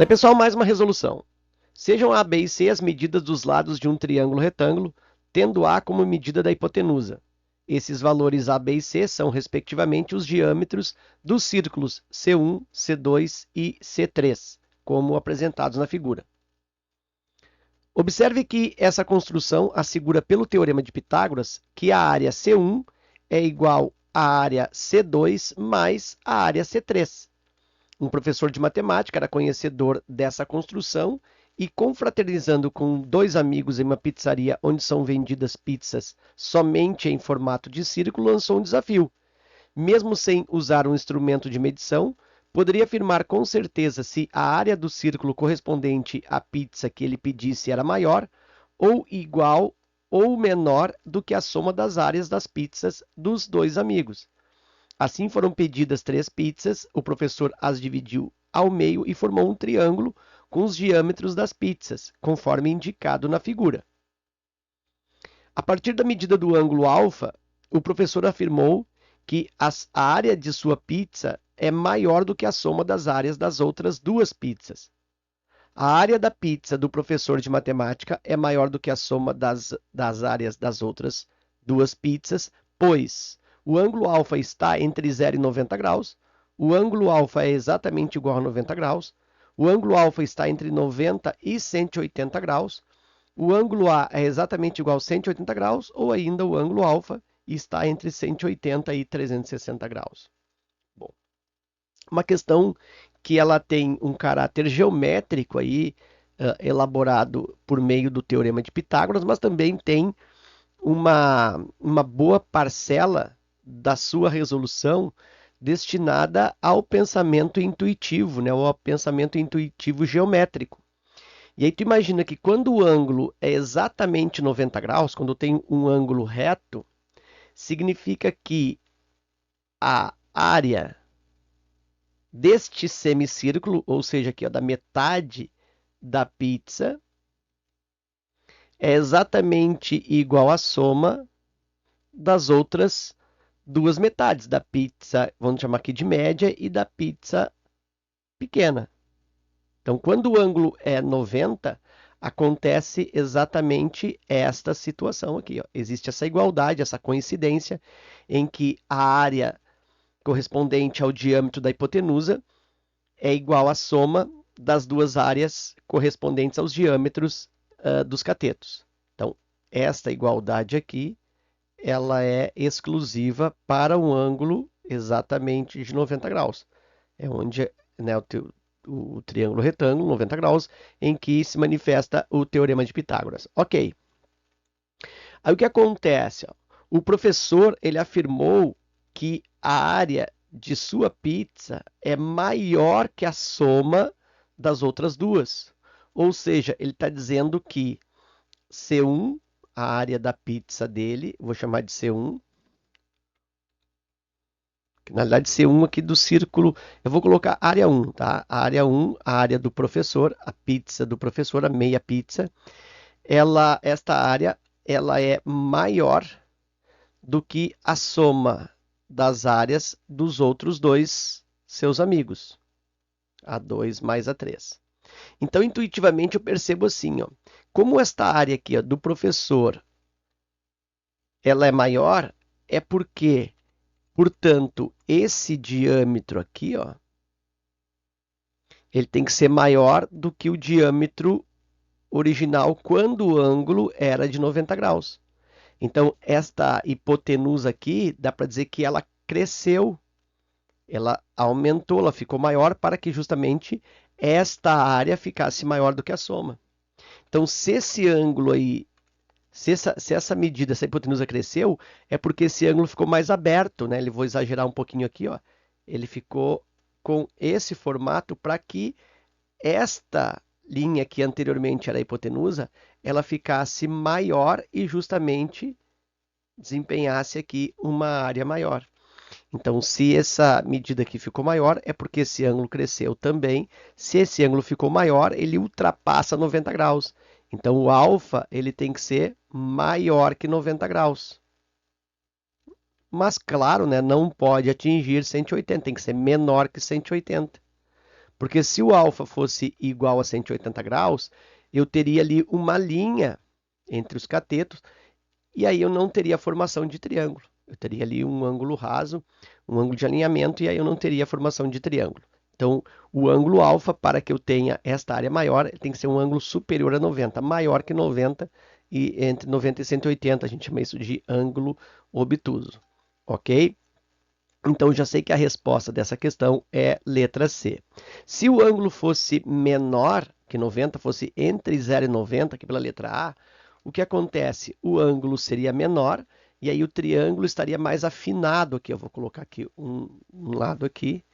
Daí, pessoal, mais uma resolução. Sejam A, B e C as medidas dos lados de um triângulo retângulo, tendo A como medida da hipotenusa. Esses valores A, B e C são, respectivamente, os diâmetros dos círculos C1, C2 e C3, como apresentados na figura. Observe que essa construção assegura pelo teorema de Pitágoras que a área C1 é igual à área C2 mais a área C3. Um professor de matemática era conhecedor dessa construção e, confraternizando com dois amigos em uma pizzaria onde são vendidas pizzas somente em formato de círculo, lançou um desafio. Mesmo sem usar um instrumento de medição, poderia afirmar com certeza se a área do círculo correspondente à pizza que ele pedisse era maior, ou igual, ou menor do que a soma das áreas das pizzas dos dois amigos. Assim foram pedidas 3 pizzas, o professor as dividiu ao meio e formou um triângulo com os diâmetros das pizzas, conforme indicado na figura. A partir da medida do ângulo alfa, o professor afirmou que a área de sua pizza é maior do que a soma das áreas das outras duas pizzas. A área da pizza do professor de matemática é maior do que a soma das áreas das outras duas pizzas, pois o ângulo alfa está entre 0 e 90 graus, o ângulo alfa é exatamente igual a 90 graus, o ângulo alfa está entre 90 e 180 graus, o ângulo A é exatamente igual a 180 graus, ou ainda o ângulo alfa está entre 180 e 360 graus. Bom, uma questão que ela tem um caráter geométrico aí, elaborado por meio do teorema de Pitágoras, mas também tem uma boa parcela da sua resolução destinada ao pensamento intuitivo, né, ou ao pensamento intuitivo geométrico. E aí tu imagina que quando o ângulo é exatamente 90 graus, quando tem um ângulo reto, significa que a área deste semicírculo, ou seja, aqui ó, da metade da pizza, é exatamente igual à soma das outras duas metades, da pizza, vamos chamar aqui de média, e da pizza pequena. Então, quando o ângulo é 90, acontece exatamente esta situação aqui. Ó. Existe essa igualdade, essa coincidência, em que a área correspondente ao diâmetro da hipotenusa é igual à soma das duas áreas correspondentes aos diâmetros dos catetos. Então, esta igualdade aqui, ela é exclusiva para um ângulo exatamente de 90 graus. É onde, né, o triângulo retângulo, 90 graus, em que se manifesta o teorema de Pitágoras. Ok. Aí o que acontece? Ó? O professor ele afirmou que a área de sua pizza é maior que a soma das outras duas. Ou seja, ele está dizendo que C1, a área da pizza dele, vou chamar de C1, na verdade C1 aqui do círculo, eu vou colocar área 1, tá? A área 1, a área do professor, a pizza do professor, a meia pizza, esta área, ela é maior do que a soma das áreas dos outros dois seus amigos, A2 mais A3. Então, intuitivamente, eu percebo assim, ó, como esta área aqui ó, do professor ela é maior, é porque, portanto, esse diâmetro aqui, ó, ele tem que ser maior do que o diâmetro original quando o ângulo era de 90 graus. Então, esta hipotenusa aqui, dá para dizer que ela cresceu, ela aumentou, ela ficou maior para que justamente esta área ficasse maior do que a soma. Então, se esse ângulo aí, se essa medida, essa hipotenusa cresceu, é porque esse ângulo ficou mais aberto, né? Vou exagerar um pouquinho aqui, ó. Ele ficou com esse formato para que esta linha que anteriormente era a hipotenusa, ela ficasse maior e justamente desempenhasse aqui uma área maior. Então, se essa medida aqui ficou maior, é porque esse ângulo cresceu também. Se esse ângulo ficou maior, ele ultrapassa 90 graus. Então, o alfa ele tem que ser maior que 90 graus. Mas, claro, né, não pode atingir 180, tem que ser menor que 180. Porque se o alfa fosse igual a 180 graus, eu teria ali uma linha entre os catetos, e aí eu não teria formação de triângulo. Eu teria ali um ângulo raso, um ângulo de alinhamento, e aí eu não teria formação de triângulo. Então, o ângulo alfa, para que eu tenha esta área maior, tem que ser um ângulo superior a 90, maior que 90, e entre 90 e 180, a gente chama isso de ângulo obtuso, ok? Então, já sei que a resposta dessa questão é letra C. Se o ângulo fosse menor que 90, fosse entre 0 e 90, aqui pela letra A, o que acontece? O ângulo seria menor e aí o triângulo estaria mais afinado aqui. Eu vou colocar aqui um lado aqui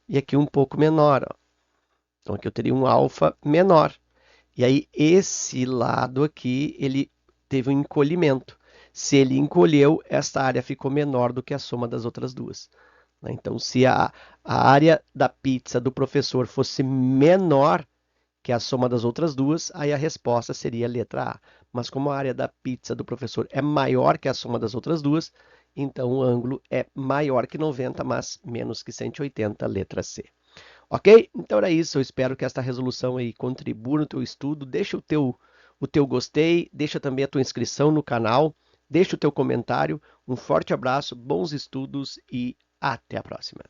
e aqui um pouco menor. Ó. Então, aqui eu teria um alfa menor. E aí, esse lado aqui, ele teve um encolhimento. Se ele encolheu, esta área ficou menor do que a soma das outras duas. Então, se a área da pizza do professor fosse menor que a soma das outras duas, aí a resposta seria a letra A. Mas como a área da pizza do professor é maior que a soma das outras duas, então o ângulo é maior que 90, mas menos que 180, letra C. Ok? Então era isso. Eu espero que esta resolução aí contribua no teu estudo. Deixa o teu gostei, deixa também a tua inscrição no canal, deixa o teu comentário. Um forte abraço, bons estudos e até a próxima.